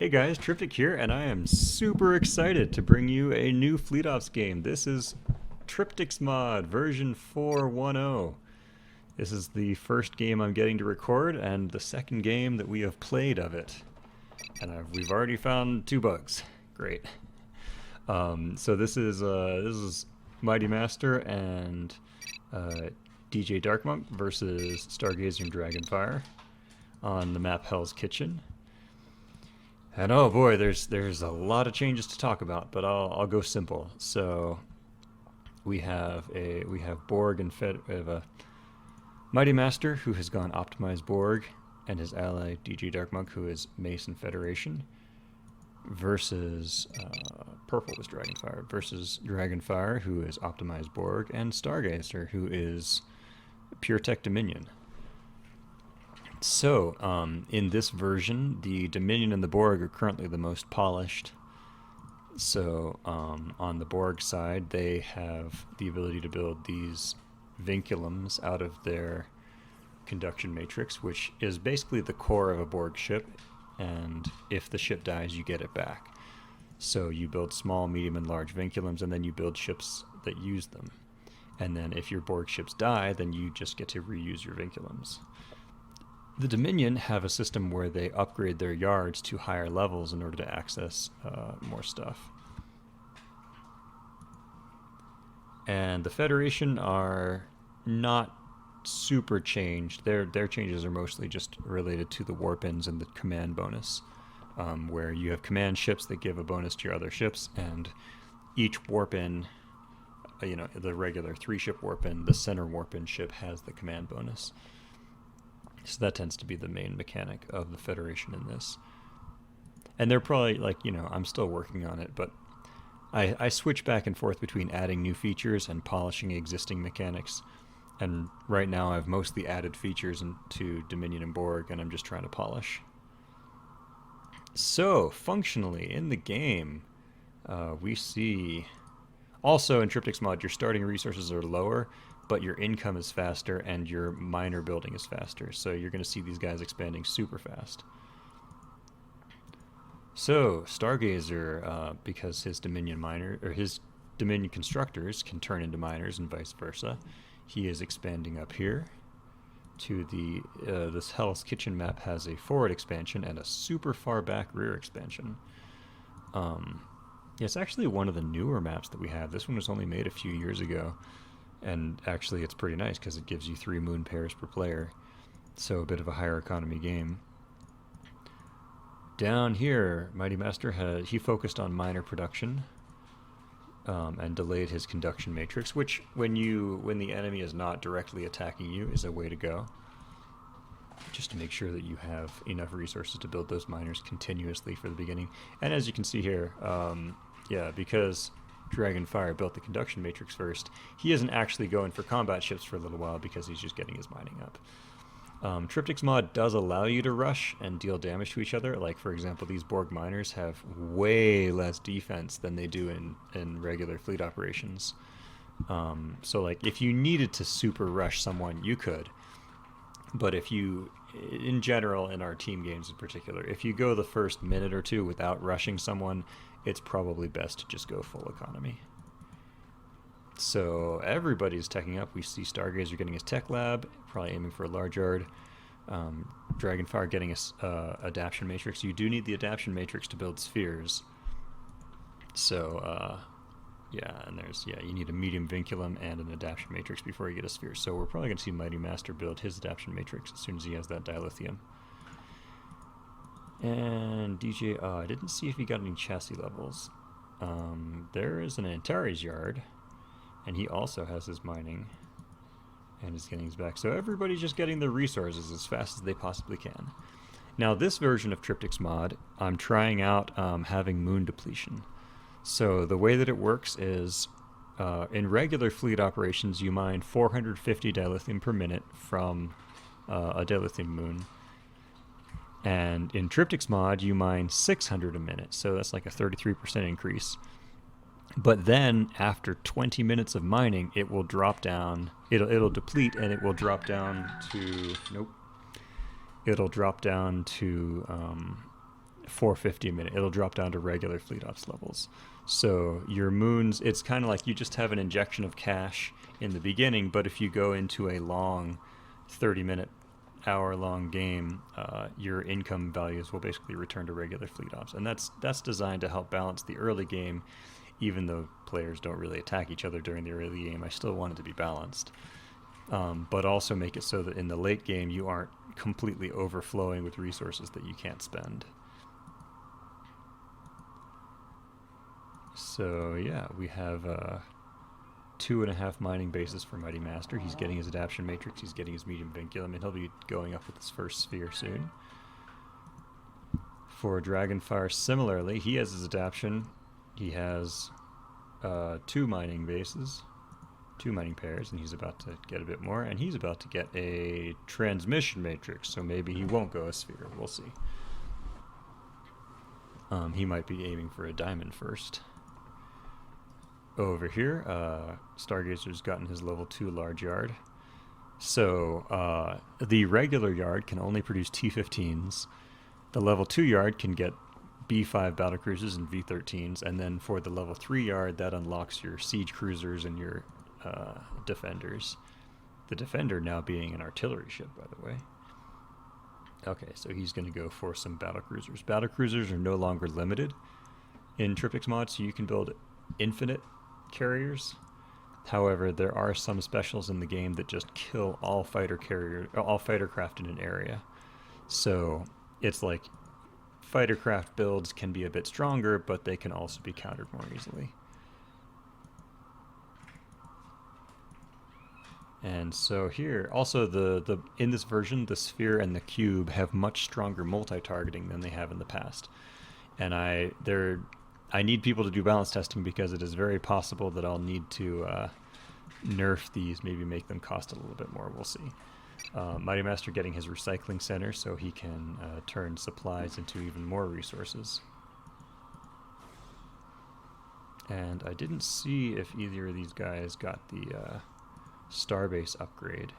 Hey guys, Tryptic here, and I am super excited to bring you a new Fleet Ops game. This is Tryptic's Mod version 4.1.0. This is the first game I'm getting to record and the second game that we have played of it. And we've already found 2 bugs. Great. So this is Mighty Master and DJ Darkmonk versus Stargazer and Dragonfire on the map Hell's Kitchen. And oh boy, there's a lot of changes to talk about, but I'll go simple. So we have Borg and we have a Mighty Master who has gone optimized Borg, and his ally DJ Darkmonk who is Mason Federation, versus Purple was Dragonfire versus Dragonfire who is optimized Borg, and Stargazer who is Pure Tech Dominion. So, in this version, the Dominion and the Borg are currently the most polished. So, on the Borg side, they have the ability to build these vinculums out of their conduction matrix, which is basically the core of a Borg ship, and if the ship dies, you get it back. So you build small, medium, and large vinculums, and then you build ships that use them. And then if your Borg ships die, then you just get to reuse your vinculums. The Dominion have a system where they upgrade their yards to higher levels in order to access more stuff. And the Federation are not super changed. Their changes are mostly just related to the warp-ins and the command bonus, where you have command ships that give a bonus to your other ships, and each warp-in, the regular 3-ship warp-in, the center warp-in ship has the command bonus. So that tends to be the main mechanic of the Federation in this. And they're probably, I'm still working on it, but I switch back and forth between adding new features and polishing existing mechanics. And right now I've mostly added features into Dominion and Borg, and I'm just trying to polish. So, functionally, in the game, we see... Also, in Tryptic's mod, your starting resources are lower, but your income is faster and your miner building is faster. So you're going to see these guys expanding super fast. So Stargazer, because his Dominion his Dominion constructors can turn into miners and vice versa, he is expanding up here to this Hell's Kitchen map has a forward expansion and a super far back rear expansion. It's actually one of the newer maps that we have. This one was only made a few years ago. And actually it's pretty nice because it gives you 3 moon pairs per player, so a bit of a higher economy game. Down here, Mighty Master he focused on miner production, and delayed his conduction matrix, which when the enemy is not directly attacking you is a way to go, just to make sure that you have enough resources to build those miners continuously for the beginning. And as you can see here, because Dragonfire built the conduction matrix first, he isn't actually going for combat ships for a little while because he's just getting his mining up. Tryptic's mod does allow you to rush and deal damage to each other. Like, for example, these Borg miners have way less defense than they do in regular fleet operations. So, if you needed to super rush someone, you could. But in general, in our team games in particular, if you go the first minute or two without rushing someone, it's probably best to just go full economy. So everybody's teching up. We see Stargazer getting his tech lab, probably aiming for a large yard. Dragonfire getting his adaptation matrix. You do need the adaptation matrix to build spheres. So you need a medium vinculum and an adaptation matrix before you get a sphere. So we're probably going to see Mighty Master build his adaptation matrix as soon as he has that dilithium. And DJ, I didn't see if he got any chassis levels. There is an Antares yard, and he also has his mining, and is getting his back. So everybody's just getting their resources as fast as they possibly can. Now, this version of Tryptic's mod, I'm trying out having moon depletion. So the way that it works is, in regular fleet operations, you mine 450 dilithium per minute from a dilithium moon. And in Tryptic's mod, you mine 600 a minute, so that's like a 33% increase. But then, after 20 minutes of mining, it will drop down. It'll deplete, and it will drop down to... Nope. It'll drop down to 450 a minute. It'll drop down to regular fleet ops levels. So your moons, it's kind of like you just have an injection of cash in the beginning, but if you go into a long 30-minute, hour-long game, your income values will basically return to regular fleet ops. And that's designed to help balance the early game. Even though players don't really attack each other during the early game, I still want it to be balanced. But also make it so that in the late game you aren't completely overflowing with resources that you can't spend. So yeah, we have 2.5 mining bases for Mighty Master. He's getting his adaptation matrix, he's getting his medium vinculum, and he'll be going up with his first sphere soon. For Dragonfire, similarly, he has his adaptation. He has 2 mining bases, 2 mining pairs, and he's about to get a bit more, and he's about to get a transmission matrix, so maybe he won't go a sphere. We'll see. He might be aiming for a diamond first. Over here, Stargazer's gotten his level 2 large yard. So the regular yard can only produce T-15s. The level 2 yard can get B5 battlecruisers and V13s, and then for the level 3 yard, that unlocks your siege cruisers and your defenders. The defender now being an artillery ship, by the way. Okay, so he's going to go for some battlecruisers. Battlecruisers are no longer limited in Tryptic's mod, so you can build infinite carriers. However, there are some specials in the game that just kill all fighter craft in an area. So it's like fighter craft builds can be a bit stronger, but they can also be countered more easily. And so here, also in this version, the sphere and the cube have much stronger multi-targeting than they have in the past. And I need people to do balance testing because it is very possible that I'll need to nerf these, maybe make them cost a little bit more. We'll see. Mighty Master getting his recycling center so he can turn supplies into even more resources. And I didn't see if either of these guys got the Starbase upgrade.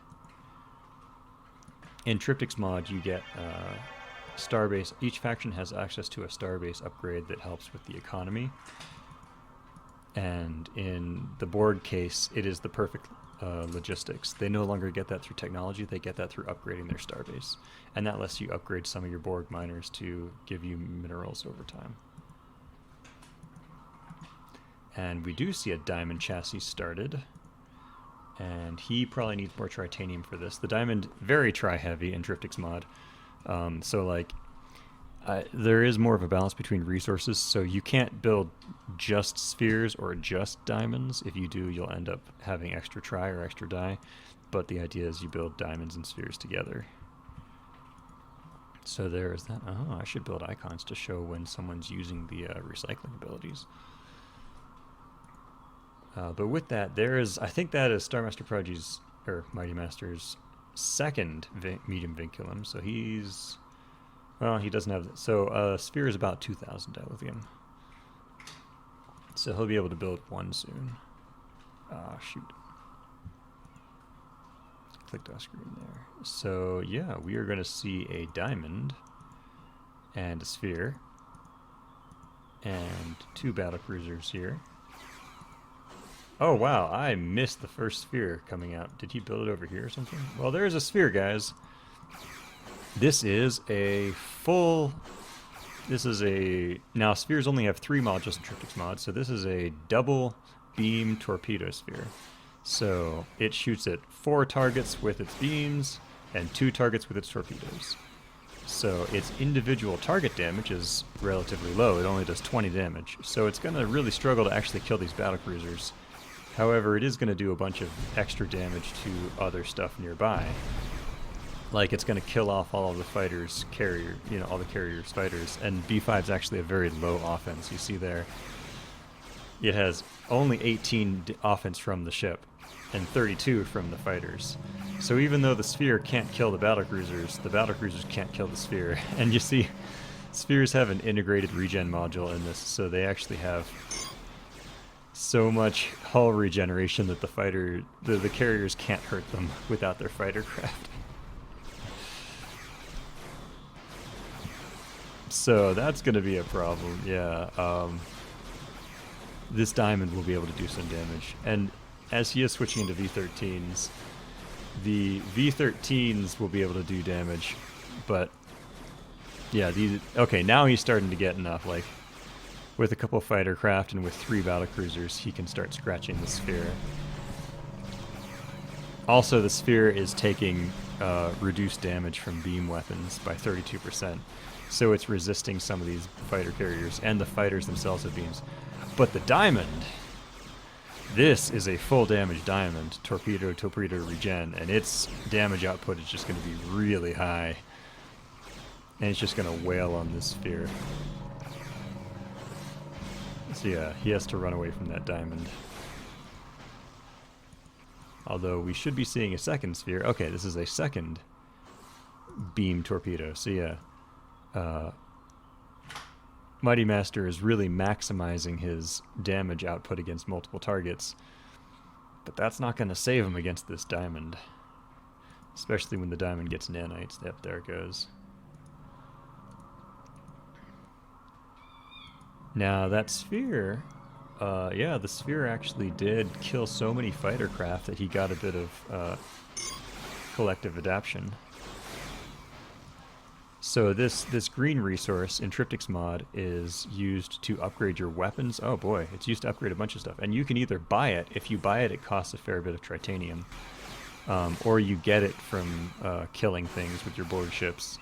In Tryptic's mod, you get Starbase. Each faction has access to a Starbase upgrade that helps with the economy. And in the Borg case, it is the perfect logistics. They no longer get that through technology, they get that through upgrading their Starbase. And that lets you upgrade some of your Borg miners to give you minerals over time. And we do see a diamond chassis started. And he probably needs more tritanium for this. The diamond, very tri-heavy in Tryptic's mod. So like, there is more of a balance between resources, so you can't build just spheres or just diamonds. If you do, you'll end up having extra tri or extra die. But the idea is you build diamonds and spheres together. So there is that. Oh, I should build icons to show when someone's using the recycling abilities. But with that, I think that is Star Master Prodigy's, or Mighty Master's second medium vinculum. So he's, well, he doesn't have, so sphere is about 2,000 dilithium. So he'll be able to build one soon. Shoot. Clicked off screen there. So yeah, we are going to see a diamond and a sphere and 2 battlecruisers here. Oh wow, I missed the first sphere coming out. Did he build it over here or something? Well, there's a sphere, guys. This is a full... Now, spheres only have 3 modules in Tryptic's mod, so this is a double beam torpedo sphere. So it shoots at 4 targets with its beams and 2 targets with its torpedoes. So its individual target damage is relatively low. It only does 20 damage. So it's going to really struggle to actually kill these battlecruisers. However, it is going to do a bunch of extra damage to other stuff nearby. Like, it's going to kill off all of the fighters' all the carriers' fighters. And B5 is actually a very low offense. You see there, it has only 18 offense from the ship and 32 from the fighters. So even though the sphere can't kill the battlecruisers can't kill the sphere. And you see, spheres have an integrated regen module in this, so they actually have so much hull regeneration that the carriers can't hurt them without their fighter craft. So that's going to be a problem, yeah. This diamond will be able to do some damage. And as he is switching into V13s, the V13s will be able to do damage. But, yeah, okay, now he's starting to get enough. Like, with a couple fighter craft and with 3 battlecruisers, he can start scratching the sphere. Also, the sphere is taking reduced damage from beam weapons by 32%. So it's resisting some of these fighter carriers, and the fighters themselves have beams. But the diamond, this is a full damage diamond, torpedo regen, and its damage output is just going to be really high. And it's just going to wail on this sphere. So yeah, he has to run away from that diamond. Although we should be seeing a second sphere. Okay, this is a second beam torpedo. So yeah, Mighty Master is really maximizing his damage output against multiple targets. But that's not going to save him against this diamond. Especially when the diamond gets nanites. Yep, there it goes. Now that sphere, yeah, the sphere actually did kill so many fighter craft that he got a bit of collective adaption. So this green resource in Tryptic's mod is used to upgrade your weapons. Oh boy, it's used to upgrade a bunch of stuff. And you can either buy it. If you buy it, it costs a fair bit of tritanium. Or you get it from killing things with your board ships.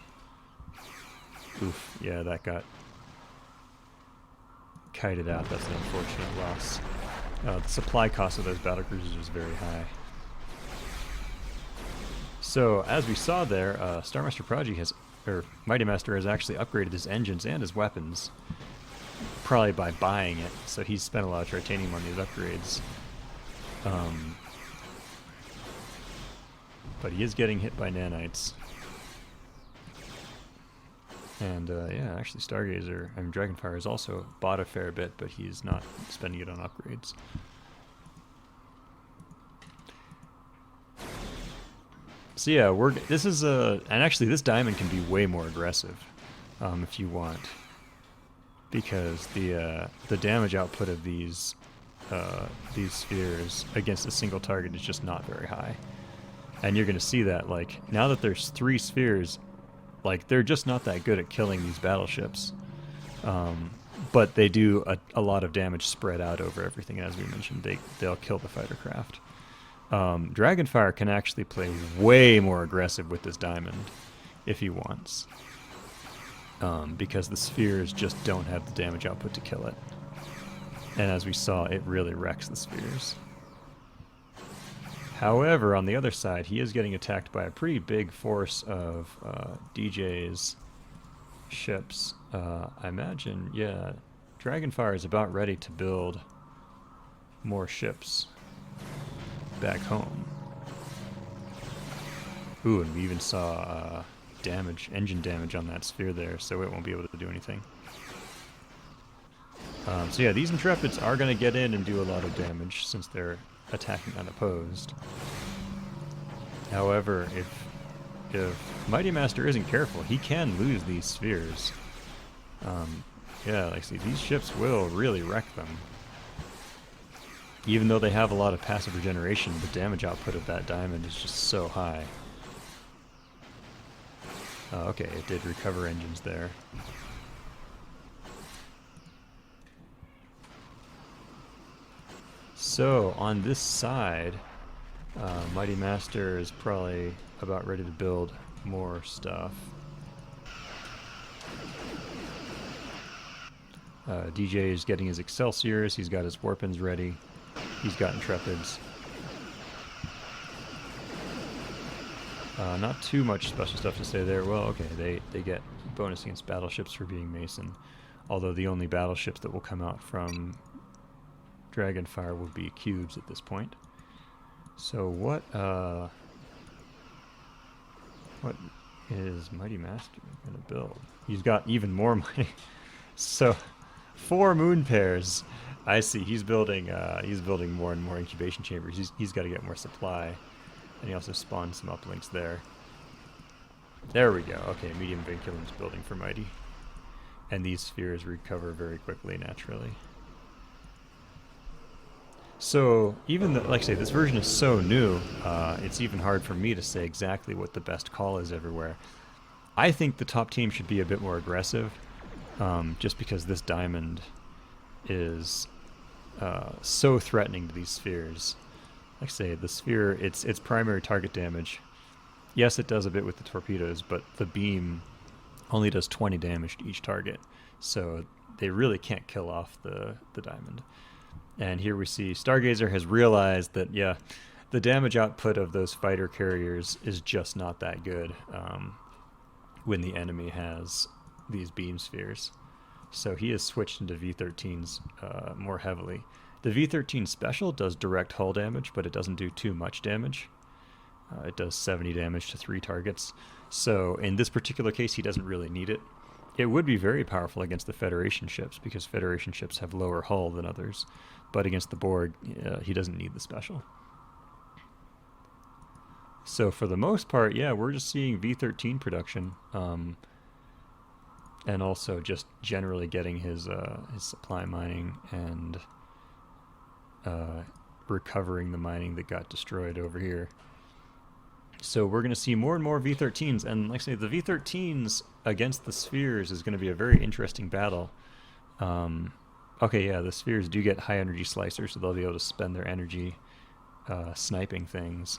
Oof, yeah, that got kited out. That's an unfortunate loss. The supply cost of those battlecruisers is very high. So, as we saw there, Star Master Prodigy has, or Mighty Master has actually upgraded his engines and his weapons, probably by buying it. So he's spent a lot of tritanium on these upgrades. But he is getting hit by nanites. And yeah, actually Stargazer, I mean Dragonfire has also bought a fair bit, but he's not spending it on upgrades. So yeah, this is and actually this diamond can be way more aggressive, if you want, because the damage output of these spheres against a single target is just not very high, and you're going to see that, like, now that there's 3 spheres. Like, they're just not that good at killing these battleships. But they do a lot of damage spread out over everything, as we mentioned. They'll kill the fighter craft. Dragonfire can actually play way more aggressive with this diamond, if he wants. Because the spheres just don't have the damage output to kill it. And as we saw, it really wrecks the spheres. However, on the other side, he is getting attacked by a pretty big force of DJ's ships. I imagine, yeah, Dragonfire is about ready to build more ships back home. Ooh, and we even saw engine damage on that sphere there, so it won't be able to do anything. So yeah, these Intrepids are going to get in and do a lot of damage since they're attacking unopposed. However, if Mighty Master isn't careful, he can lose these spheres. Yeah, like, see, these ships will really wreck them. Even though they have a lot of passive regeneration, the damage output of that diamond is just so high. Okay, it did recover engines there. So, on this side, Mighty Master is probably about ready to build more stuff. DJ is getting his Excelsiors, he's got his Warpins ready, he's got Intrepids. Not too much special stuff to say there. Well, okay, they get bonus against battleships for being Mason, although the only battleships that will come out from Dragonfire will be cubes at this point. So what is Mighty Master gonna build? He's got even more money. So 4 moon pairs. I see. He's building more and more incubation chambers. He's got to get more supply, and he also spawned some uplinks there. There we go. Okay, medium vinculum's building for Mighty. and these spheres recover very quickly naturally. So even though, like I say, this version is so new, it's even hard for me to say exactly what the best call is everywhere. I think the top team should be a bit more aggressive, just because this diamond is so threatening to these spheres. Like I say, the sphere, its primary target damage. Yes, it does a bit with the torpedoes, but the beam only does 20 damage to each target. So they really can't kill off the diamond. And here we see Stargazer has realized that, yeah, the damage output of those fighter carriers is just not that good when the enemy has these beam spheres. So he has switched into V13s more heavily. The V13 special does direct hull damage, but it doesn't do too much damage. It does 70 damage to 3 targets. So in this particular case, he doesn't really need it. It would be very powerful against the Federation ships, because Federation ships have lower hull than others. But against the Borg, he doesn't need the special. So for the most part, yeah, we're just seeing V13 production. And also just generally getting his supply mining and recovering the mining that got destroyed over here. So we're going to see more and more V13s, and like I say, the V13s against the spheres is going to be a very interesting battle. Okay, yeah, the spheres do get high energy slicers, so they'll be able to spend their energy sniping things.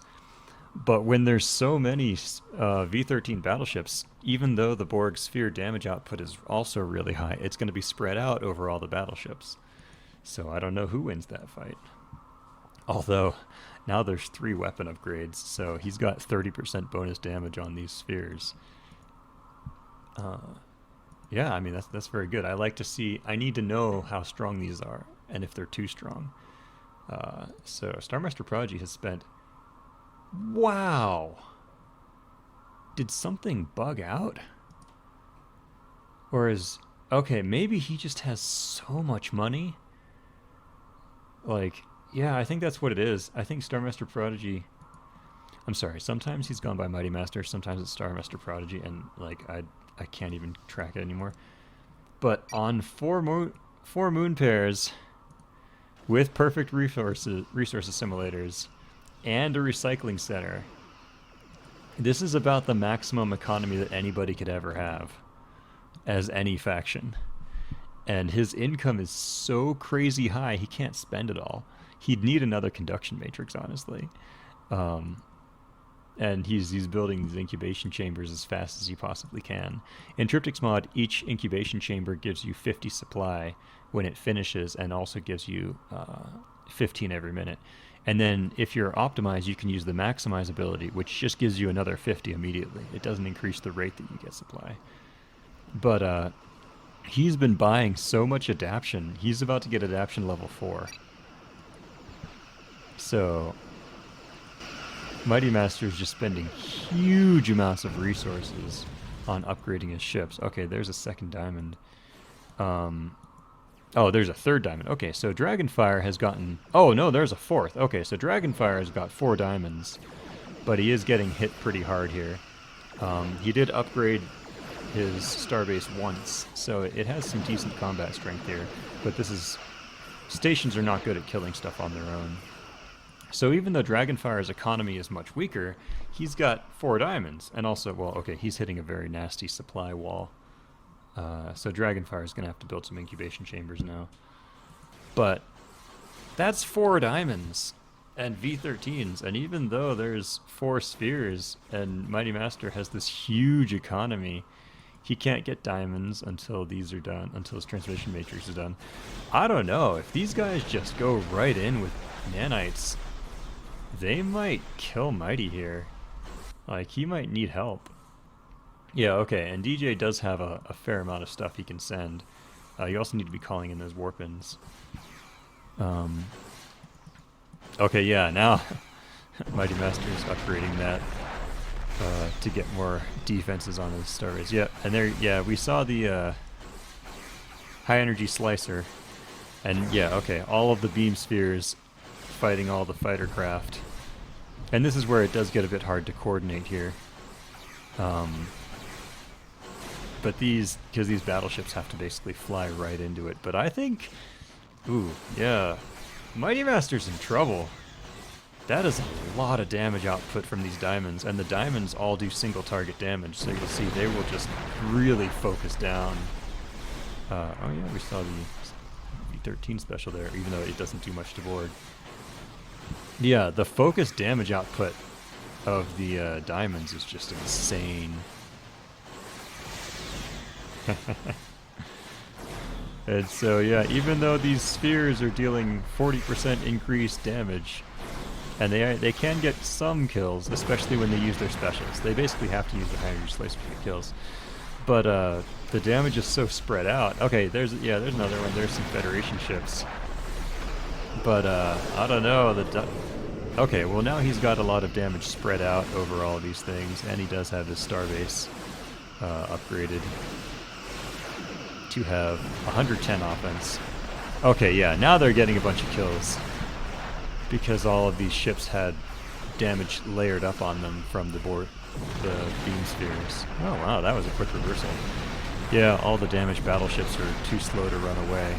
But when there's so many V13 battleships, even though the Borg sphere damage output is also really high, it's going to be spread out over all the battleships. So I don't know who wins that fight. Although, now there's 3 weapon upgrades, so he's got 30% bonus damage on these spheres. Yeah, I mean, that's very good. I like to see, I need to know how strong these are, and if they're too strong. So Starmaster Prodigy has spent... Wow! Did something bug out? Or is... Okay, maybe he just has so much money. Like, yeah, I think that's what it is. I think Starmaster Prodigy... I'm sorry, sometimes he's gone by Mighty Master, sometimes it's Starmaster Prodigy, and, like, I can't even track it anymore. But on 4 moon pairs, with perfect resource simulators, and a recycling center, this is about the maximum economy that anybody could ever have as any faction. And his income is so crazy high, he can't spend it all. He'd need another conduction matrix, honestly. And he's building these incubation chambers as fast as he possibly can. In Tryptic's mod, each incubation chamber gives you 50 supply when it finishes, and also gives you 15 every minute. And then if you're optimized, you can use the maximize ability, which just gives you another 50 immediately. It doesn't increase the rate that you get supply. But he's been buying so much adaption. He's about to get adaption level 4. So Mighty Master is just spending huge amounts of resources on upgrading his ships. Okay, there's a second diamond. Oh, there's a third diamond. Okay, so Dragonfire has gotten... Oh, no, there's a fourth. Okay, so Dragonfire has got 4 diamonds, but he is getting hit pretty hard here. He did upgrade his starbase once, so it has some decent combat strength here, but this is... Stations are not good at killing stuff on their own. So even though Dragonfire's economy is much weaker, he's got 4 diamonds, and also, well, okay, he's hitting a very nasty supply wall. So Dragonfire is going to have to build some incubation chambers now. But that's 4 diamonds and V13s, and even though there's 4 spheres and Mighty Master has this huge economy, he can't get diamonds until these are done, until his transmission matrix is done. I don't know, if these guys just go right in with nanites, they might kill Mighty here. Like, he might need help. Yeah, okay, and DJ does have a fair amount of stuff he can send. You also need to be calling in those warpins. Okay, yeah, now Mighty Master is upgrading that to get more defenses on his starbase. Yeah, and there, yeah, we saw the high energy slicer, and yeah, okay, all of the beam spheres fighting all the fighter craft. And this is where it does get a bit hard to coordinate here. but because these battleships have to basically fly right into it. But I think, ooh, yeah, Mighty Master's in trouble. That is a lot of damage output from these diamonds, and the diamonds all do single target damage, so you'll see they will just really focus down. Oh yeah, we saw the V13 special there, even though it doesn't do much to board. Yeah, the focus damage output of the diamonds is just insane. And so yeah, even though these spheres are dealing 40% increased damage, and they can get some kills, especially when they use their specials. They basically have to use their hydrogen slicer to get kills. But the damage is so spread out. Okay, there's another one. There's some Federation ships. But I don't know. Okay, well now he's got a lot of damage spread out over all of these things, and he does have his starbase upgraded to have 110 offense. Okay, yeah, now they're getting a bunch of kills because all of these ships had damage layered up on them from the beam spheres. Oh wow, that was a quick reversal. Yeah, all the damaged battleships are too slow to run away.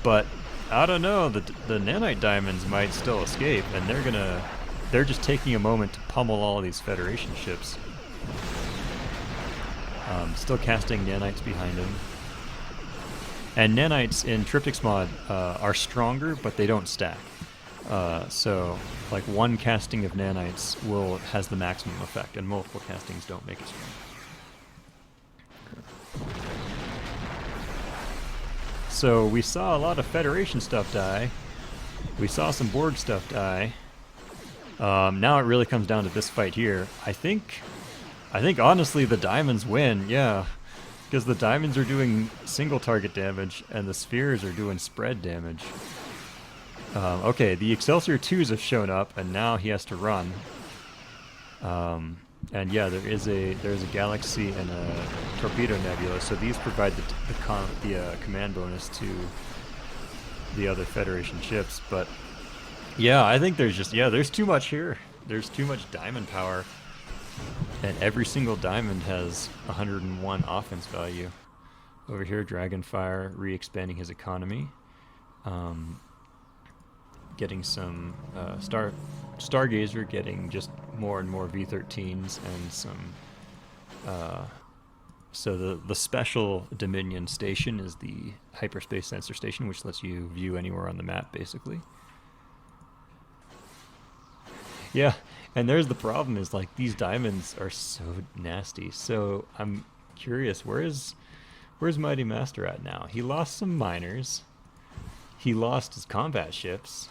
But I don't know, the nanite diamonds might still escape, and they're just taking a moment to pummel all of these Federation ships. Still casting nanites behind him. And nanites in Tryptic's mod are stronger, but they don't stack. So, like one casting of nanites has the maximum effect, and multiple castings don't make it strong. Okay. So we saw a lot of Federation stuff die. We saw some Borg stuff die. Now it really comes down to this fight here. I think honestly the diamonds win, yeah. Because the diamonds are doing single target damage, and the spheres are doing spread damage. Okay, the Excelsior 2s have shown up, and now he has to run. And yeah, there's a Galaxy and a Torpedo Nebula, so these provide the command bonus to the other Federation ships. But yeah, I think there's too much here. There's too much diamond power. And every single diamond has 101 offense value. Over here, Dragonfire re-expanding his economy. Getting some Stargazer getting just more and more V13s and some. So the special Dominion station is the hyperspace sensor station, which lets you view anywhere on the map, basically. Yeah, and there's the problem is like these diamonds are so nasty. So I'm curious, where's Mighty Master at now? He lost some miners. He lost his combat ships.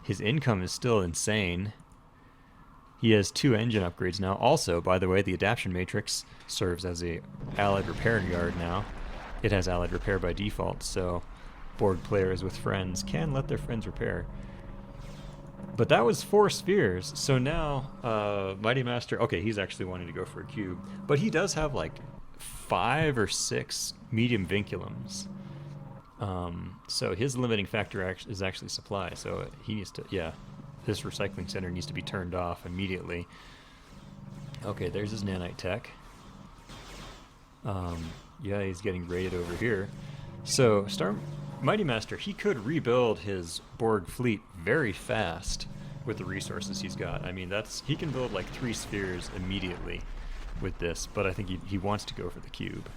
His income is still insane. He has 2 engine upgrades now. Also, by the way, the adaptation matrix serves as a allied repair yard now. It has allied repair by default, so board players with friends can let their friends repair. But that was 4 spheres, so now Mighty Master, okay, he's actually wanting to go for a cube, but he does have like 5 or 6 medium vinculums. So his limiting factor is actually supply, so he needs to, yeah, this recycling center needs to be turned off immediately. Okay, there's his nanite tech. Yeah, he's getting raided over here. So Mighty Master, he could rebuild his Borg fleet very fast with the resources he's got. I mean, he can build like 3 spheres immediately with this, but I think he wants to go for the cube.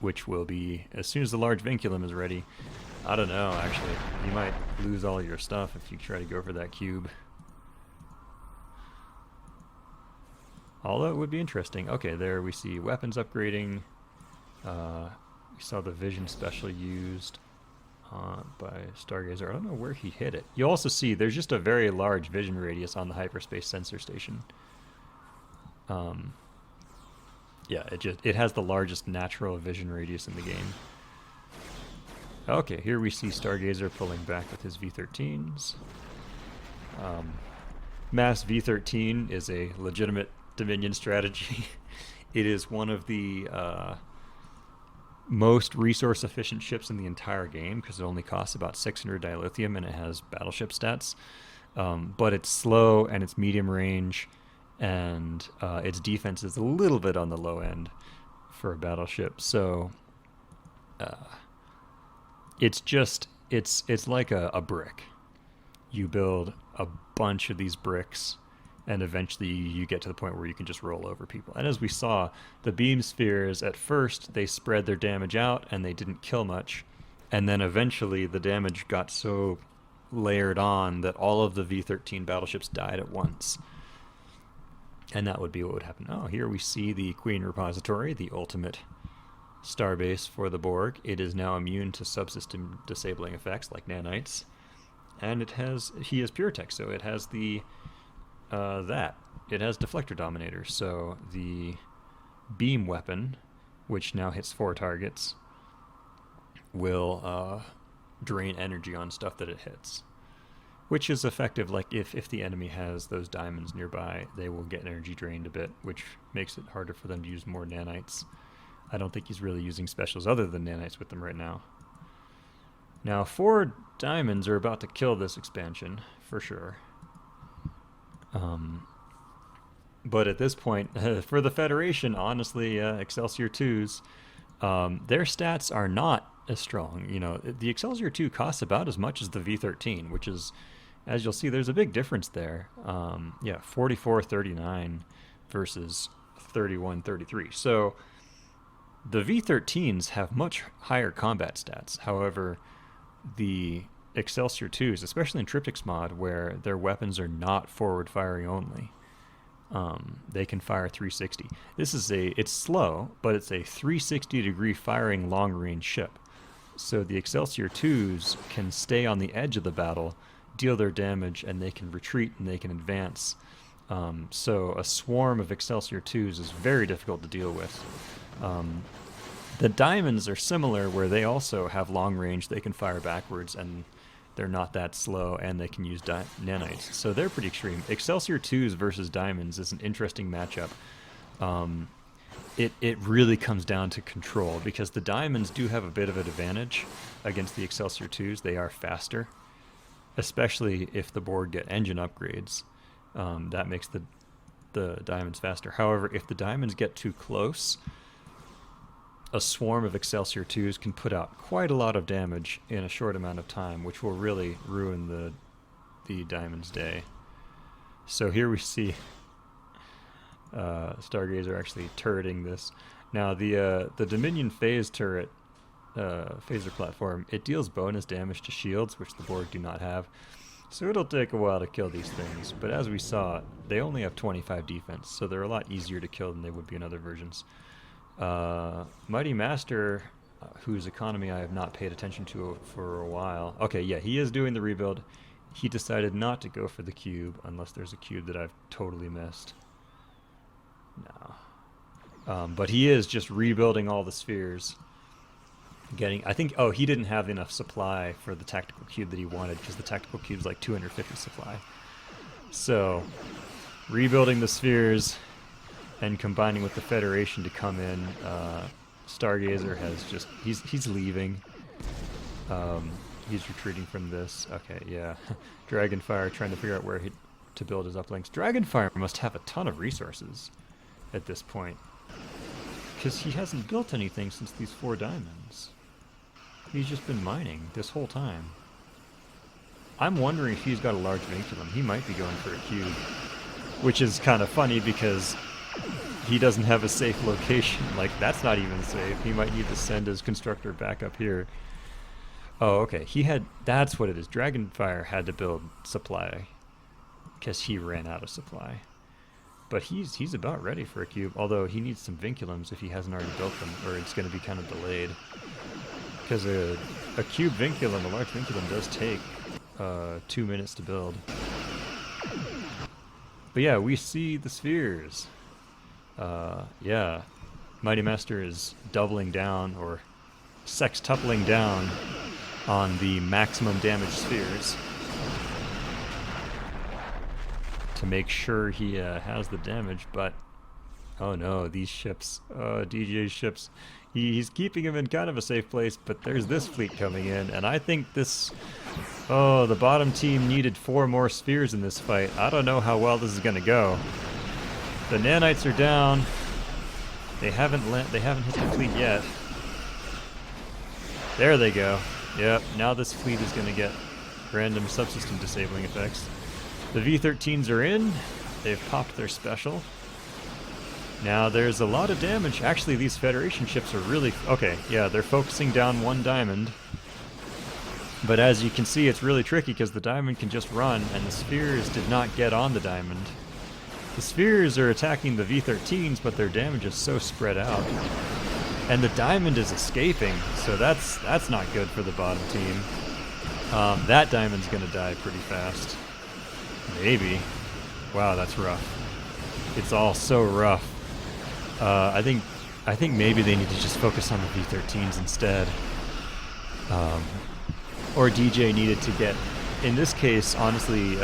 Which will be as soon as the large vinculum is ready. I don't know, actually. You might lose all your stuff if you try to go for that cube. Although it would be interesting. Okay, there we see weapons upgrading. We saw the vision special used by Stargazer. I don't know where he hit it. You also see there's just a very large vision radius on the hyperspace sensor station. Yeah, it has the largest natural vision radius in the game. Okay, here we see Stargazer pulling back with his V13s. Mass V13 is a legitimate Dominion strategy. It is one of the most resource efficient ships in the entire game because it only costs about 600 dilithium and it has battleship stats. But it's slow and it's medium range and its defense is a little bit on the low end for a battleship. So it's like a brick. You build a bunch of these bricks, and eventually you get to the point where you can just roll over people. And as we saw, the beam spheres, at first they spread their damage out and they didn't kill much, and then eventually the damage got so layered on that all of the V-13 battleships died at once. And that would be what would happen. Oh, here we see the Queen Repository, the ultimate starbase for the Borg. It is now immune to subsystem disabling effects like nanites. And he has pure tech, so it has it has deflector dominator. So the beam weapon, which now hits 4 targets, will drain energy on stuff that it hits, which is effective. Like if the enemy has those diamonds nearby, they will get energy drained a bit, which makes it harder for them to use more nanites. I don't think he's really using specials other than nanites with them right now. Now 4 diamonds are about to kill this expansion for sure. But at this point, for the Federation, honestly, Excelsior 2s, their stats are not as strong. You know, the Excelsior 2 costs about as much as the V13, which is, as you'll see, there's a big difference there. Yeah, 44.39 versus 31.33. So the V13s have much higher combat stats. However, the Excelsior 2s, especially in Tryptic's mod, where their weapons are not forward firing only, they can fire 360. It's slow, but it's a 360 degree firing long range ship. So the Excelsior 2s can stay on the edge of the battle, deal their damage, and they can retreat and they can advance. So a swarm of Excelsior 2s is very difficult to deal with. The diamonds are similar, where they also have long range, they can fire backwards, and they're not that slow, and they can use nanites. So they're pretty extreme. Excelsior 2s versus diamonds is an interesting matchup. It really comes down to control, because the diamonds do have a bit of an advantage against the Excelsior 2s. They are faster, especially if the Borg get engine upgrades. That makes the diamonds faster. However, if the diamonds get too close, a swarm of Excelsior 2s can put out quite a lot of damage in a short amount of time, which will really ruin the Diamond's day. So here we see Stargazer actually turreting this. Now the Dominion phase turret, phaser platform, it deals bonus damage to shields, which the Borg do not have. So it'll take a while to kill these things, but as we saw, they only have 25 defense, so they're a lot easier to kill than they would be in other versions. Mighty Master, whose economy I have not paid attention to for a while. Okay, yeah, he is doing the rebuild. He decided not to go for the cube, unless there's a cube that I've totally missed. No. But he is just rebuilding all the spheres. I think, he didn't have enough supply for the tactical cube that he wanted, because the tactical cube's like 250 supply. So, rebuilding the spheres and combining with the Federation to come in. Stargazer has just, he's leaving. He's retreating from this. Okay, yeah. Dragonfire trying to figure out where to build his uplinks. Dragonfire must have a ton of resources at this point, because he hasn't built anything since these 4 diamonds. He's just been mining this whole time. I'm wondering if he's got a large vinculum. He might be going for a cube, which is kind of funny because he doesn't have a safe location. Like, that's not even safe. He might need to send his constructor back up here. Oh, okay. That's what it is. Dragonfire had to build supply because he ran out of supply. But he's about ready for a cube, although he needs some vinculums if he hasn't already built them, or it's going to be kind of delayed. Because a cube vinculum, a large vinculum, does take 2 minutes to build. But yeah, we see the spheres. Yeah, Mighty Master is doubling down, or sextupling down, on the maximum damage spheres to make sure he has the damage. But oh no, these ships, DJ's ships, he's keeping him in kind of a safe place, but there's this fleet coming in, and I think the bottom team needed 4 more spheres in this fight. I don't know how well this is going to go. The nanites are down. They haven't hit the fleet yet. There they go. Yep, now this fleet is going to get random subsystem disabling effects. The V13s are in. They've popped their special. Now there's a lot of damage. Actually, these Federation ships are really... Okay, yeah, they're focusing down one diamond. But as you can see, it's really tricky because the diamond can just run, and the spheres did not get on the diamond. The spheres are attacking the V13s, but their damage is so spread out. And the diamond is escaping, so that's not good for the bottom team. That diamond's gonna die pretty fast. Maybe. Wow, that's rough. It's all so rough. I think maybe they need to just focus on the V13s instead. Or DJ needed to get... In this case, honestly,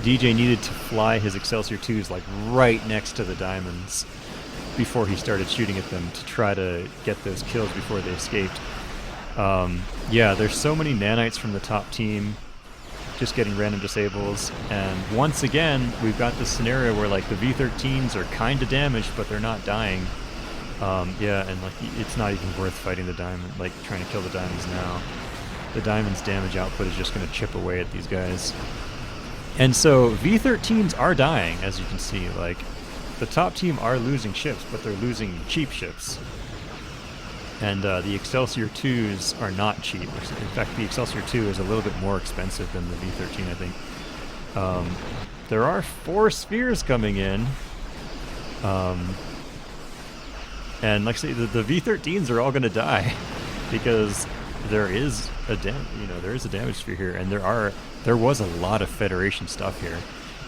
DJ needed to fly his Excelsior 2s like right next to the diamonds before he started shooting at them to try to get those kills before they escaped. Yeah, there's so many nanites from the top team just getting random disables, and once again we've got this scenario where like the V13s are kind of damaged but they're not dying. Yeah, and like it's not even worth fighting the diamond, like trying to kill the diamonds now. The diamond's damage output is just going to chip away at these guys. And so V13s are dying, as you can see. Like, the top team are losing ships, but they're losing cheap ships. And the Excelsior 2s are not cheap. In fact, the Excelsior 2 is a little bit more expensive than the V13, I think. There are 4 spheres coming in. And like I say, the V13s are all going to die because there is a damage sphere here, and there was a lot of Federation stuff here,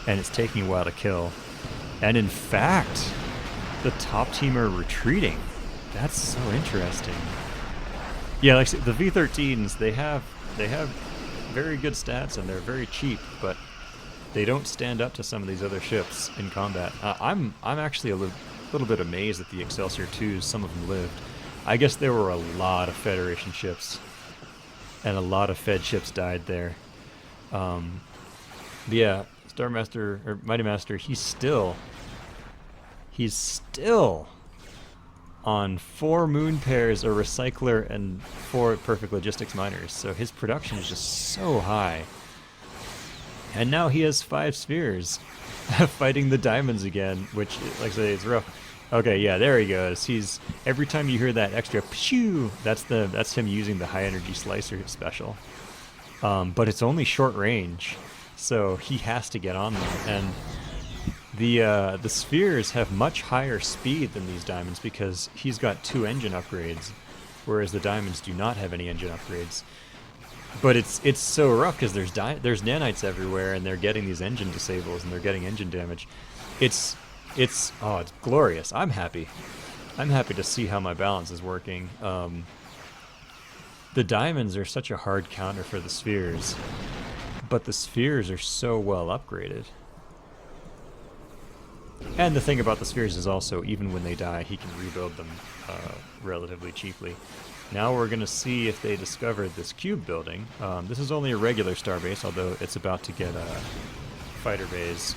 and it's taking a while to kill. And in fact, the top team are retreating. That's so interesting. Yeah, like I said, the V13s, they have very good stats and they're very cheap, but they don't stand up to some of these other ships in combat. I'm actually a little bit amazed that the Excelsior 2s, some of them lived. I guess there were a lot of Federation ships, and a lot of Fed ships died there. But yeah, Star Master, or Mighty Master, he's still on 4 moon pairs, a recycler, and 4 perfect logistics miners. So his production is just so high. And now he has 5 spheres fighting the diamonds again, which, like I say, is rough. Okay, yeah, there he goes. He's every time you hear that extra pshoo, that's him using the high energy slicer special. But it's only short range, so he has to get on them. And the spheres have much higher speed than these diamonds because he's got 2 engine upgrades, whereas the diamonds do not have any engine upgrades. But it's so rough because there's nanites everywhere, and they're getting these engine disables, and they're getting engine damage. It's glorious. I'm happy. I'm happy to see how my balance is working. The diamonds are such a hard counter for the spheres, but the spheres are so well upgraded. And the thing about the spheres is also, even when they die, he can rebuild them relatively cheaply. Now we're going to see if they discovered this cube building. This is only a regular starbase, although it's about to get a fighter base,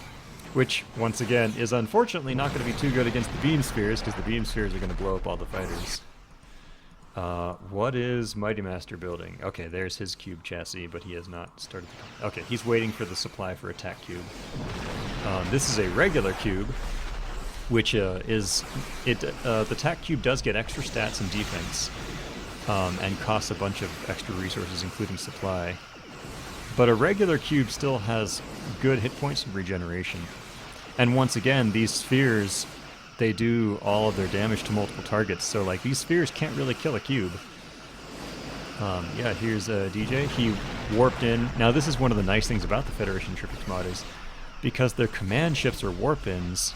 which, once again, is unfortunately not going to be too good against the beam spheres, because the beam spheres are going to blow up all the fighters. What is Mighty Master building? Okay, there's his cube chassis, but he has not started the... Okay, he's waiting for the supply for attack cube. This is a regular cube, which the attack cube does get extra stats and defense, and costs a bunch of extra resources, including supply. But a regular cube still has good hit points and regeneration. And once again, these spheres, they do all of their damage to multiple targets, so like these spheres can't really kill a cube. Yeah, here's DJ. He warped in. Now this is one of the nice things about the Federation Tryptic mod is because their command ships are warp-ins,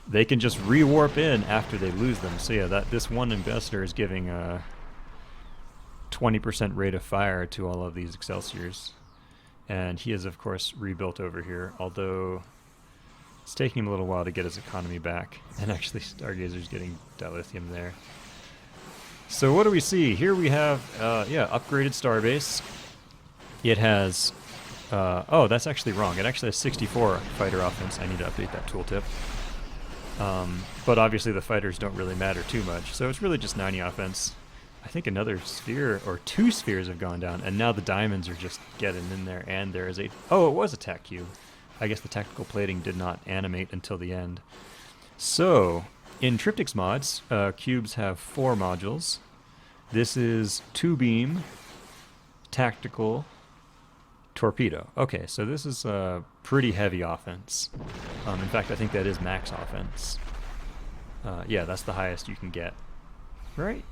they can just re-warp in after they lose them. So yeah, this one ambassador is giving 20% rate of fire to all of these Excelsiors. And he is, of course, rebuilt over here, although it's taking him a little while to get his economy back. And actually, Stargazer's getting dilithium there. So what do we see? Here we have, yeah, upgraded starbase. It has Oh, that's actually wrong. It actually has 64 fighter offense. I need to update that tooltip. But obviously the fighters don't really matter too much, so it's really just 90 offense. I think another sphere, or 2 spheres have gone down, and now the diamonds are just getting in there, and there is a... Oh, it was a tac cube. I guess the tactical plating did not animate until the end. So, in Tryptic's mods, cubes have 4 modules. This is 2 beam, tactical, torpedo. Okay, so this is a pretty heavy offense. In fact, I think that is max offense. Yeah, that's the highest you can get. Right?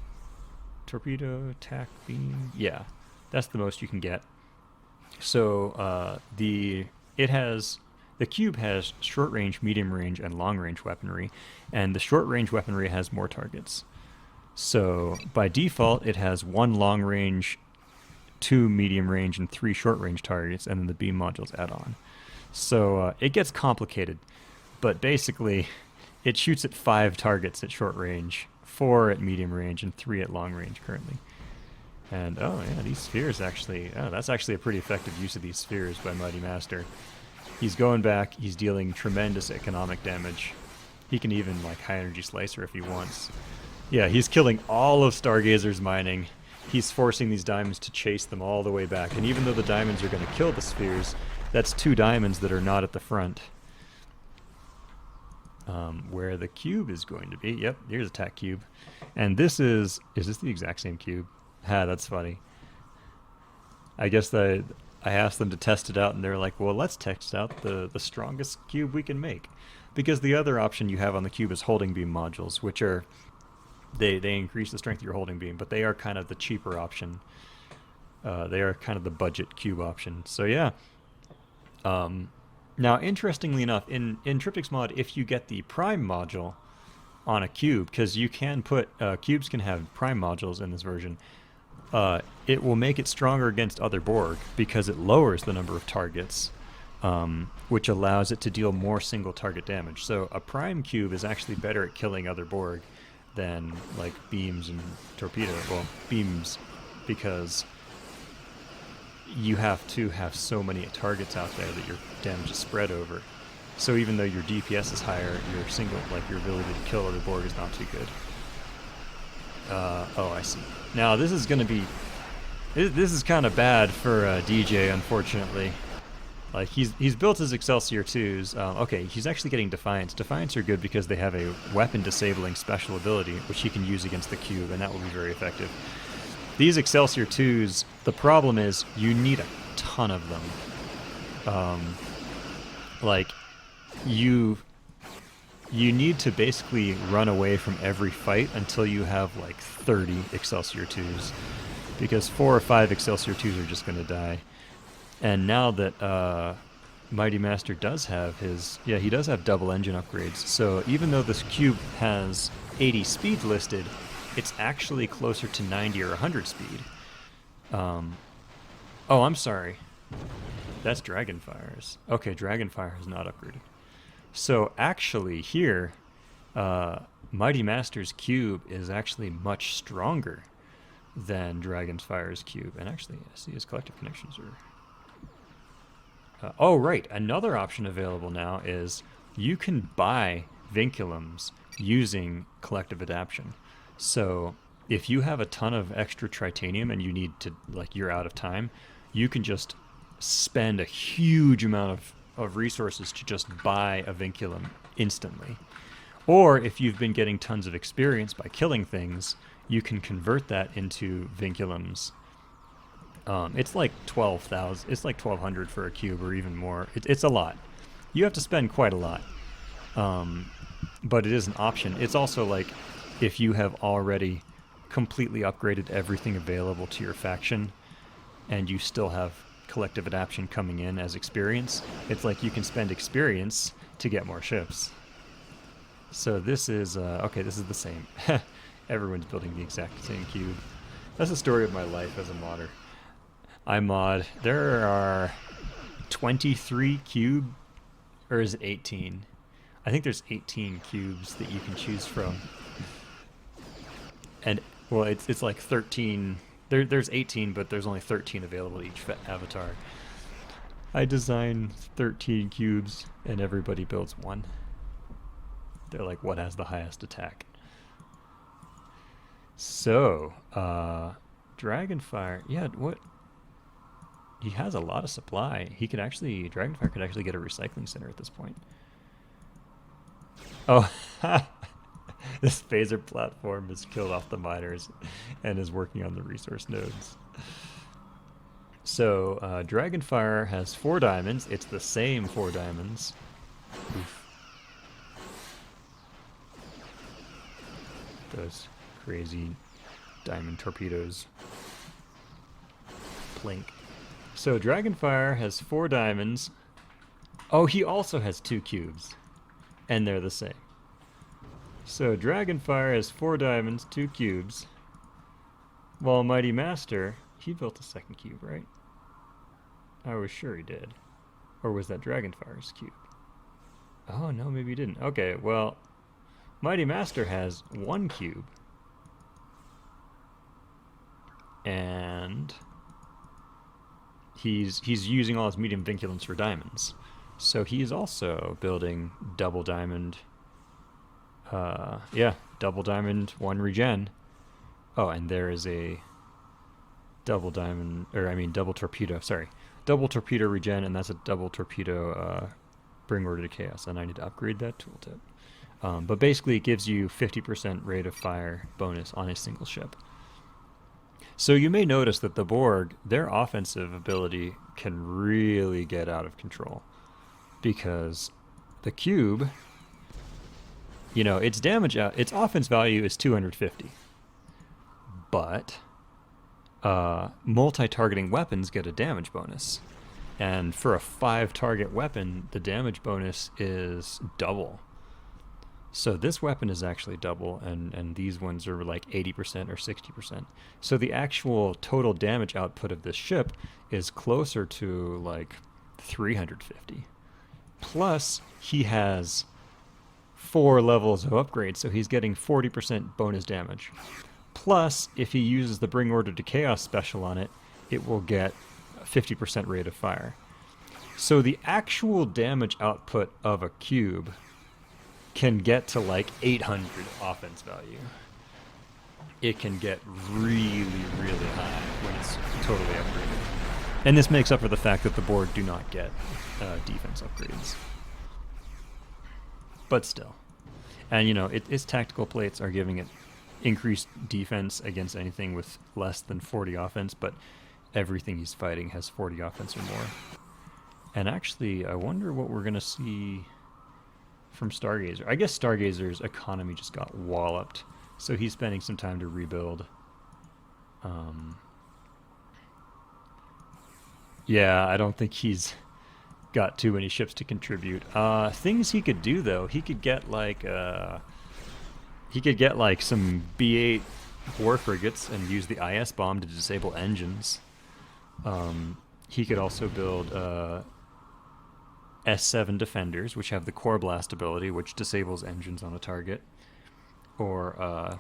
Torpedo, tac, beam. Yeah, that's the most you can get. So the cube has short range, medium range, and long range weaponry, and the short range weaponry has more targets. So by default, it has 1 long range, 2 medium range, and 3 short range targets, and then the beam modules add on. So it gets complicated, but basically it shoots at 5 targets at short range, 4 at medium range, and 3 at long range currently. And oh yeah, these spheres actually, that's actually a pretty effective use of these spheres by Mighty Master. He's going back, he's dealing tremendous economic damage. He can even like high energy slicer if he wants. Yeah, he's killing all of Stargazer's mining. He's forcing these diamonds to chase them all the way back. And even though the diamonds are going to kill the spheres, that's 2 diamonds that are not at the front. Where the cube is going to be. Yep, here's a tac cube. And this is this the exact same cube? Ha, that's funny. I guess I asked them to test it out, and they're like, well, let's test out the strongest cube we can make. Because the other option you have on the cube is holding beam modules, which are, they increase the strength of your holding beam, but they are kind of the cheaper option. They are kind of the budget cube option. So yeah. Now, interestingly enough, in Tryptic's mod, if you get the prime module on a cube, because you can put, cubes can have prime modules in this version, it will make it stronger against other Borg because it lowers the number of targets, which allows it to deal more single target damage. So a prime cube is actually better at killing other Borg than like beams and torpedo. Well, beams, because you have to have so many targets out there that your damage is spread over. So even though your DPS is higher, your your ability to kill other Borg is not too good. Oh, I see. Now this is gonna be, this is kind of bad for DJ, unfortunately. Like he's built his Excelsior 2s. Okay, he's actually getting Defiance. Defiance are good because they have a weapon disabling special ability, which he can use against the cube, and that will be very effective. These Excelsior 2s, the problem is you need a ton of them. Like, you need to basically run away from every fight until you have like 30 Excelsior 2s, because 4 or 5 Excelsior 2s are just going to die. And now that Mighty Master does have his, yeah, he does have double engine upgrades, so even though this cube has 80 speed listed, it's actually closer to 90 or 100 speed. Oh, I'm sorry. That's Dragonfire's. Okay, Dragonfire is not upgraded. So actually here, Mighty Master's cube is actually much stronger than Dragonfire's cube. And actually, I see his collective connections are... oh, right. Another option available now is you can buy vinculums using collective adaptation. So if you have a ton of extra tritanium and you need to, like, you're out of time, you can just spend a huge amount of resources to just buy a vinculum instantly. Or if you've been getting tons of experience by killing things, you can convert that into vinculums. It's like 12,000, it's like 1,200 for a cube or even more. It's a lot. You have to spend quite a lot. But it is an option. It's also like, if you have already completely upgraded everything available to your faction and you still have collective adaptation coming in as experience, it's like you can spend experience to get more ships. So this is, okay, this is the same. Everyone's building the exact same cube. That's the story of my life as a modder. I mod. There are 23 cube, or is it 18? I think there's 18 cubes that you can choose from. And, well, it's like 13. There's 18, but there's only 13 available to each avatar. I design 13 cubes and everybody builds one. They're like, what has the highest attack? So, Dragonfire, yeah, what? He has a lot of supply. He could actually, Dragonfire could actually get a recycling center at this point. Oh, this phaser platform has killed off the miners and is working on the resource nodes. So, Dragonfire has 4 diamonds. It's the same 4 diamonds. Oof. Those crazy diamond torpedoes. Plink. So, Dragonfire has 4 diamonds. Oh, he also has 2 cubes. And they're the same. So, Dragonfire has 4 diamonds, 2 cubes. While Mighty Master, he built a second cube, right? I was sure he did. Or was that Dragonfire's cube? Oh, no, maybe he didn't. Okay, well, Mighty Master has 1 cube. And he's using all his medium vinculants for diamonds. So he's also building double diamond. Yeah, double diamond, 1 regen. Oh, and there is a double diamond, or I mean double torpedo, sorry. Double torpedo regen, and that's a double torpedo bring order to chaos, and I need to upgrade that tooltip. But basically it gives you 50% rate of fire bonus on a single ship. So you may notice that the Borg, their offensive ability can really get out of control. Because the cube, you know, its damage out, its offense value is 250. But multi-targeting weapons get a damage bonus. And for a 5-target weapon, the damage bonus is double. So this weapon is actually double, and these ones are like 80% or 60%. So the actual total damage output of this ship is closer to like 350. Plus, he has 4 levels of upgrade, so he's getting 40% bonus damage. Plus, if he uses the Bring Order to Chaos special on it, it will get 50% rate of fire. So the actual damage output of a cube can get to like 800 offense value. It can get really, really high when it's totally upgraded. And this makes up for the fact that the Borg do not get defense upgrades. But still. And you know, its tactical plates are giving it increased defense against anything with less than 40 offense, but everything he's fighting has 40 offense or more. And actually, I wonder what we're going to see from Stargazer. I guess Stargazer's economy just got walloped, so he's spending some time to rebuild. Yeah, I don't think he's got too many ships to contribute. Things he could do though, he could get like some B8 war frigates and use the IS bomb to disable engines. He could also build S7 defenders, which have the core blast ability, which disables engines on a target. Or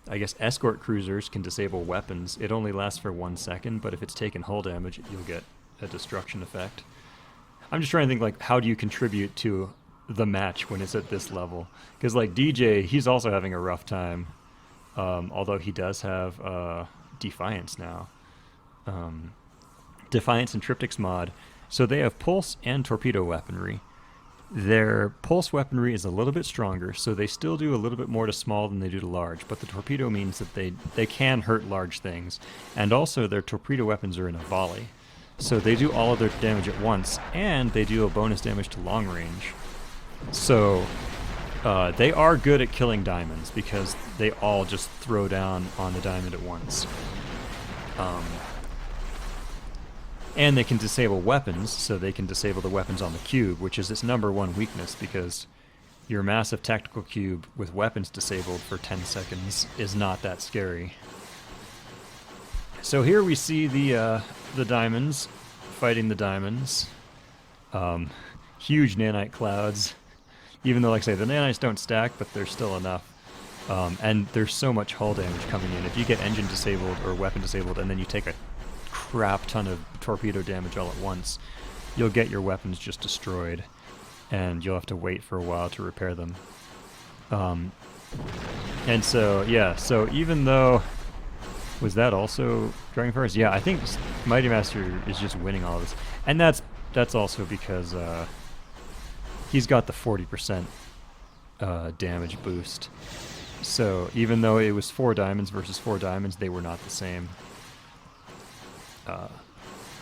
I guess escort cruisers can disable weapons. It only lasts for 1 second, but if it's taken hull damage, you'll get a destruction effect. I'm just trying to think, like, how do you contribute to the match when it's at this level? Because, like, DJ, he's also having a rough time, although he does have Defiance now. Defiance and Tryptic's mod. So they have pulse and torpedo weaponry. Their pulse weaponry is a little bit stronger, so they still do a little bit more to small than they do to large, but the torpedo means that they can hurt large things. And also their torpedo weapons are in a volley. So they do all of their damage at once, and they do a bonus damage to long range. So they are good at killing diamonds, because they all just throw down on the diamond at once. And they can disable weapons, so they can disable the weapons on the cube, which is its #1 weakness, because your massive tactical cube with weapons disabled for 10 seconds is not that scary. So here we see the diamonds fighting the diamonds. Huge nanite clouds. Even though, like I say, the nanites don't stack, but there's still enough. And there's so much hull damage coming in. If you get engine disabled or weapon disabled, and then you take a crap ton of torpedo damage all at once, you'll get your weapons just destroyed, and you'll have to wait for a while to repair them. And so, yeah, so even though... Was that also Dragonfire's? Yeah, I think Mighty Master is just winning all of this. And that's also because he's got the 40% damage boost. So even though it was 4 diamonds versus 4 diamonds, they were not the same.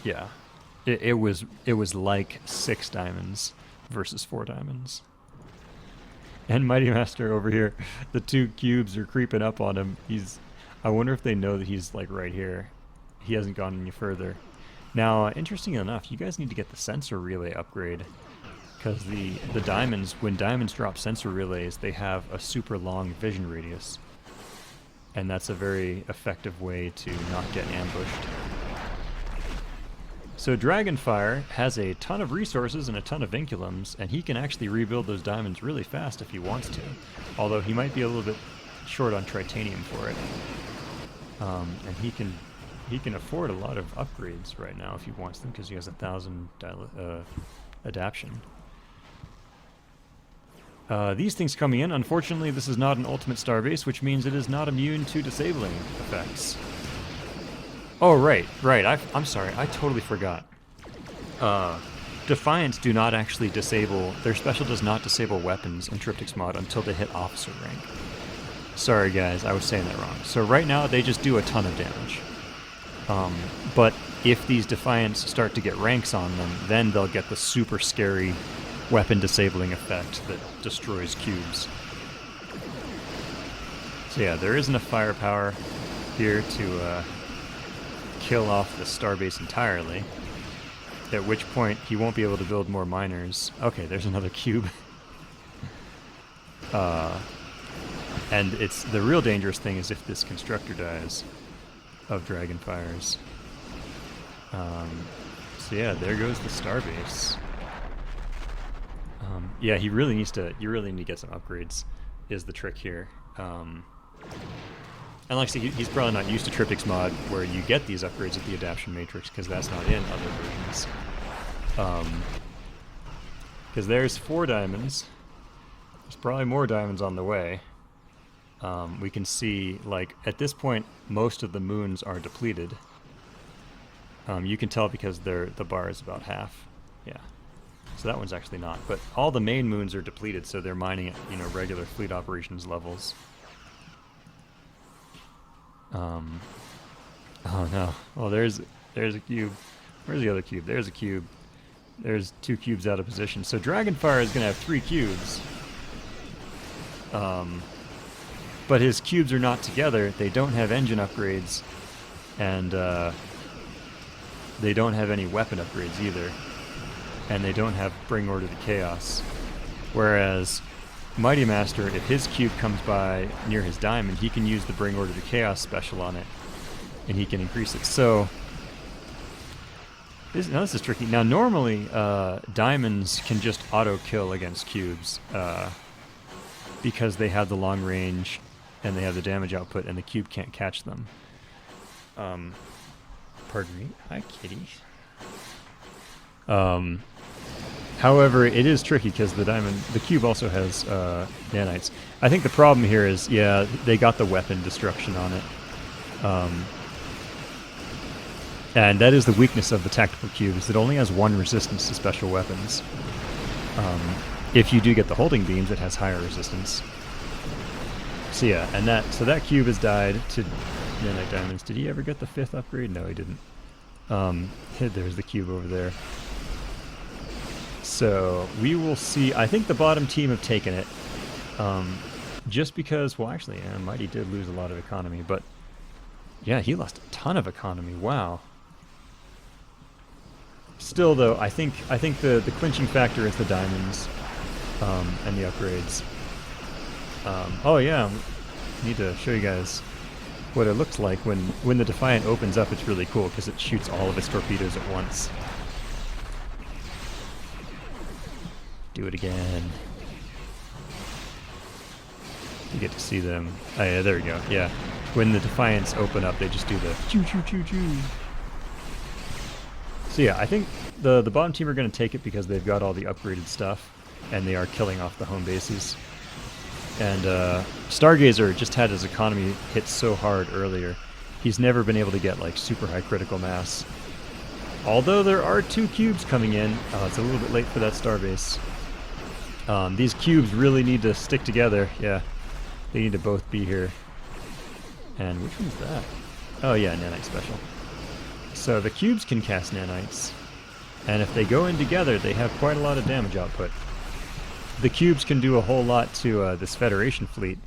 Yeah, it was like 6 diamonds versus 4 diamonds. And Mighty Master over here, the 2 cubes are creeping up on him. I wonder if they know that he's like right here. He hasn't gone any further. Now, interesting enough, you guys need to get the sensor relay upgrade, because the diamonds, when diamonds drop sensor relays, they have a super long vision radius, and that's a very effective way to not get ambushed. So Dragonfire has a ton of resources and a ton of vinculums, and he can actually rebuild those diamonds really fast if he wants to, although he might be a little bit short on tritanium for it. And he can afford a lot of upgrades right now if he wants them, because he has 1,000 adaption. These things coming in, unfortunately this is not an ultimate starbase, which means it is not immune to disabling effects. Oh right, I'm sorry, I totally forgot. Defiants do not actually disable, their special does not disable weapons in Tryptic's mod until they hit officer rank. Sorry guys, I was saying that wrong. So right now they just do a ton of damage. But if these Defiants start to get ranks on them, then they'll get the super scary weapon disabling effect that destroys cubes. So yeah, there isn't enough firepower here to kill off the starbase entirely, at which point he won't be able to build more miners. Okay, there's another cube. And it's the real dangerous thing is if this constructor dies of Dragonfires. So yeah, there goes the starbase. Yeah, you really need to get some upgrades, is the trick here. And like I said, he's probably not used to Tryptic's mod, where you get these upgrades at the adaptation matrix, because that's not in other versions. Because there's 4 diamonds. There's probably more diamonds on the way. We can see, like, at this point, most of the moons are depleted. You can tell because the bar is about half. Yeah. So that one's actually not. But all the main moons are depleted, so they're mining at, regular fleet operations levels. Oh no. Well, there's a cube. Where's the other cube? There's a cube. There's 2 cubes out of position. So Dragonfire is going to have 3 cubes. But his cubes are not together. They don't have engine upgrades, and they don't have any weapon upgrades either. And they don't have Bring Order to Chaos. Whereas Mighty Master, if his cube comes by near his diamond, he can use the Bring Order to Chaos special on it, and he can increase it. So this is tricky. Now normally diamonds can just auto-kill against cubes because they have the long range and they have the damage output, and the cube can't catch them. Pardon me. Hi, kitty. However, it is tricky because the cube also has nanites. I think the problem here is, yeah, they got the weapon destruction on it. And that is the weakness of the tactical cube, is it only has 1 resistance to special weapons. If you do get the holding beams, it has higher resistance. So yeah, and that cube has died to nanite diamonds. Did he ever get the 5th upgrade? No, he didn't. There's the cube over there. So we will see. I think the bottom team have taken it. Just because, well, actually, yeah, Mighty did lose a lot of economy, but yeah, he lost a ton of economy. Wow. Still, though, I think the clinching factor is the diamonds and the upgrades. Oh yeah, I need to show you guys what it looks like when the Defiant opens up. It's really cool because it shoots all of its torpedoes at once. Do it again. You get to see them. Oh yeah, there we go. Yeah, when the Defiants open up, they just do the choo choo choo choo. So yeah, I think the bottom team are going to take it because they've got all the upgraded stuff, and they are killing off the home bases. And Stargazer just had his economy hit so hard earlier. He's never been able to get like super high critical mass. Although there are 2 cubes coming in. Oh, it's a little bit late for that starbase. These cubes really need to stick together. Yeah, they need to both be here. And which one's that? Oh yeah, nanite special. So the cubes can cast nanites. And if they go in together, they have quite a lot of damage output. The cubes can do a whole lot to this Federation fleet.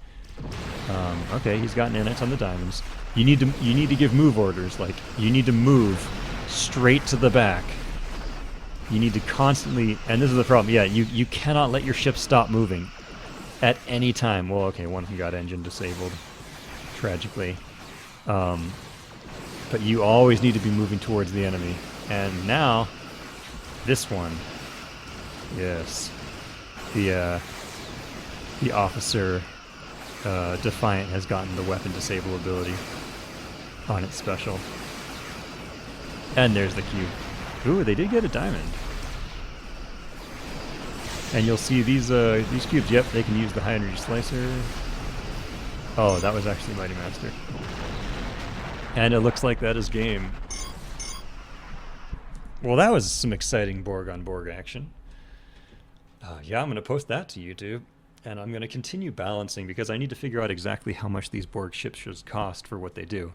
Okay, he's got nanites on the diamonds. You need to give move orders. Like, you need to move straight to the back. You need to constantly, and this is the problem. Yeah, you cannot let your ship stop moving at any time. Well, okay, one of them got engine disabled, tragically. But you always need to be moving towards the enemy. And now, this one, yes, the officer Defiant has gotten the weapon disable ability on its special. And there's the cube. Ooh, they did get a diamond. And you'll see these cubes. Yep, they can use the high energy slicer. Oh, that was actually Mighty Master. And it looks like that is game. Well, that was some exciting Borg on Borg action. Yeah, I'm going to post that to YouTube. And I'm going to continue balancing because I need to figure out exactly how much these Borg ships should cost for what they do.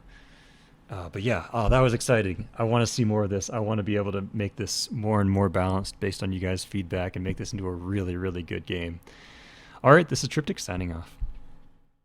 But yeah, that was exciting. I want to see more of this. I want to be able to make this more and more balanced based on you guys' feedback and make this into a really, really good game. All right, this is Tryptic signing off.